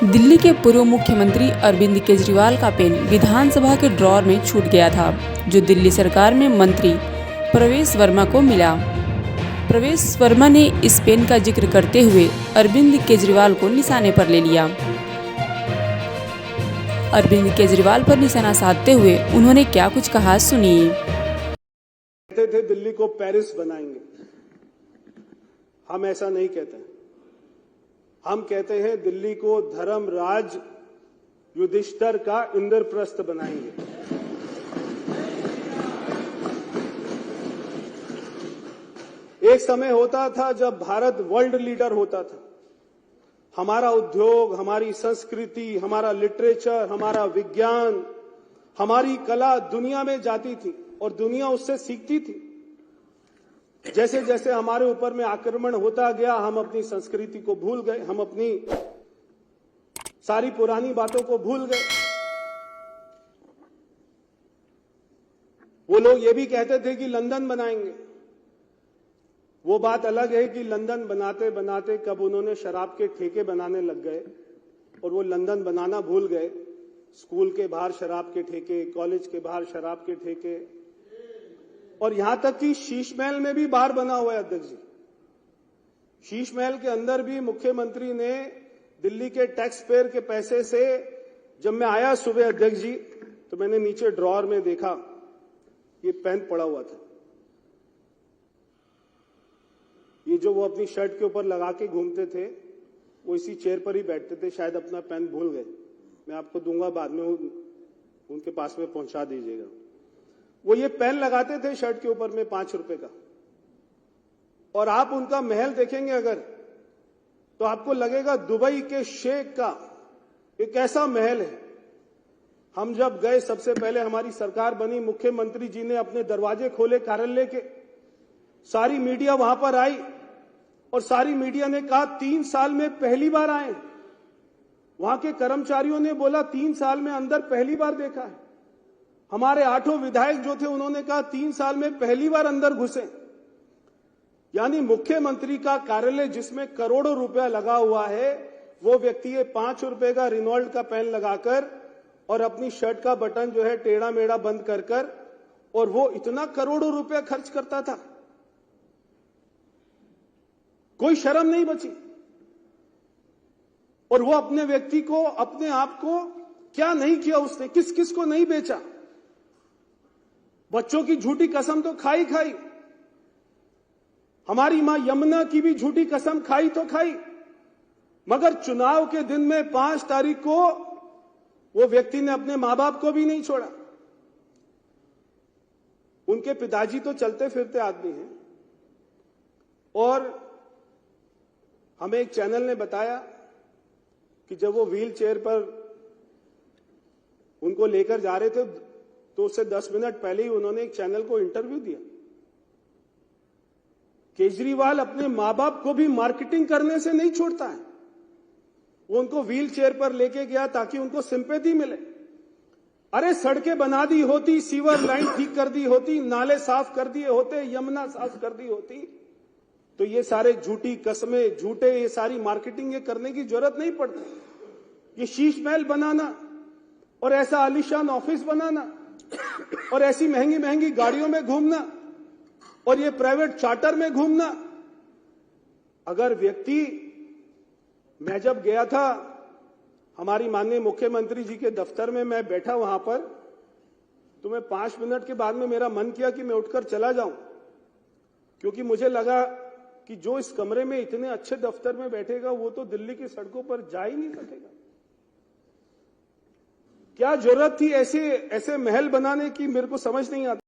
दिल्ली के पूर्व मुख्यमंत्री अरविंद केजरीवाल का पेन विधानसभा के ड्रॉर में छूट गया था, जो दिल्ली सरकार में मंत्री प्रवेश वर्मा को मिला। प्रवेश वर्मा ने इस पेन का जिक्र करते हुए अरविंद केजरीवाल को निशाने पर ले लिया। अरविंद केजरीवाल पर निशाना साधते हुए उन्होंने क्या कुछ कहा, सुनिए। कहते थे दिल्ली को पेरिस बनाएंगे, हम ऐसा नहीं कहते। हम कहते हैं दिल्ली को धर्मराज युधिष्ठिर का इंद्रप्रस्थ बनाएंगे। एक समय होता था जब भारत वर्ल्ड लीडर होता था। हमारा उद्योग, हमारी संस्कृति, हमारा लिटरेचर, हमारा विज्ञान, हमारी कला दुनिया में जाती थी और दुनिया उससे सीखती थी। जैसे जैसे हमारे ऊपर में आक्रमण होता गया, हम अपनी संस्कृति को भूल गए, हम अपनी सारी पुरानी बातों को भूल गए। वो लोग ये भी कहते थे कि लंदन बनाएंगे। वो बात अलग है कि लंदन बनाते बनाते कब उन्होंने शराब के ठेके बनाने लग गए और वो लंदन बनाना भूल गए। स्कूल के बाहर शराब के ठेके, कॉलेज के बाहर शराब के ठेके, और यहां तक कि शीश महल में भी बार बना हुआ है। अध्यक्ष जी, शीश महल के अंदर भी मुख्यमंत्री ने दिल्ली के टैक्स पेयर के पैसे से, जब मैं आया सुबह अध्यक्ष जी, तो मैंने नीचे ड्रॉर में देखा ये पेन पड़ा हुआ था। ये जो वो अपनी शर्ट के ऊपर लगा के घूमते थे, वो इसी चेयर पर ही बैठते थे। शायद अपना पेन भूल गए। मैं आपको दूंगा, बाद में उनके पास में पहुंचा दीजिएगा। वो ये पेन लगाते थे शर्ट के ऊपर में 5 रुपए का, और आप उनका महल देखेंगे अगर, तो आपको लगेगा दुबई के शेख का एक ऐसा महल है। हम जब गए, सबसे पहले हमारी सरकार बनी, मुख्यमंत्री जी ने अपने दरवाजे खोले कार्यालय के, सारी मीडिया वहां पर आई और सारी मीडिया ने कहा 3 साल में पहली बार आए। वहां के कर्मचारियों ने बोला 3 साल में अंदर पहली बार देखा है। हमारे 8 विधायक जो थे उन्होंने कहा 3 साल में पहली बार अंदर घुसे। यानी मुख्यमंत्री का कार्यालय जिसमें करोड़ों रुपया लगा हुआ है, वो व्यक्ति ये 5 रुपए का रिनॉल्ट का पेन लगाकर और अपनी शर्ट का बटन जो है टेढ़ा मेढ़ा बंद कर और वो इतना करोड़ों रुपया खर्च करता था। कोई शर्म नहीं बची। और वो अपने व्यक्ति को, अपने आप को क्या नहीं किया उसने, किस किस को नहीं बेचा। बच्चों की झूठी कसम तो खाई। हमारी मां यमुना की भी झूठी कसम खाई तो खाई, मगर चुनाव के दिन में 5 तारीख को वो व्यक्ति ने अपने मां बाप को भी नहीं छोड़ा। उनके पिताजी तो चलते फिरते आदमी हैं, और हमें एक चैनल ने बताया कि जब वो व्हील चेयर पर उनको लेकर जा रहे थे, तो उससे 10 मिनट पहले ही उन्होंने एक चैनल को इंटरव्यू दिया। केजरीवाल अपने मां बाप को भी मार्केटिंग करने से नहीं छोड़ता है। वो उनको व्हील चेयर पर लेके गया ताकि उनको सिंपैथी मिले। अरे सड़कें बना दी होती, सीवर लाइन ठीक कर दी होती, नाले साफ कर दिए होते, यमुना साफ कर दी होती, तो ये सारे झूठी कस्में, झूठे ये सारी मार्केटिंग ये करने की जरूरत नहीं पड़ती। ये शीश महल बनाना और ऐसा आलीशान ऑफिस बनाना और ऐसी महंगी महंगी गाड़ियों में घूमना और ये प्राइवेट चार्टर में घूमना। अगर व्यक्ति, मैं जब गया था हमारी माननीय मुख्यमंत्री जी के दफ्तर में, मैं बैठा वहां पर, तो मैं 5 मिनट के बाद में मेरा मन किया कि मैं उठकर चला जाऊं, क्योंकि मुझे लगा कि जो इस कमरे में इतने अच्छे दफ्तर में बैठेगा वो तो दिल्ली की सड़कों पर जा ही नहीं सकेगा। क्या जरूरत थी ऐसे महल बनाने की, मेरे को समझ नहीं आता।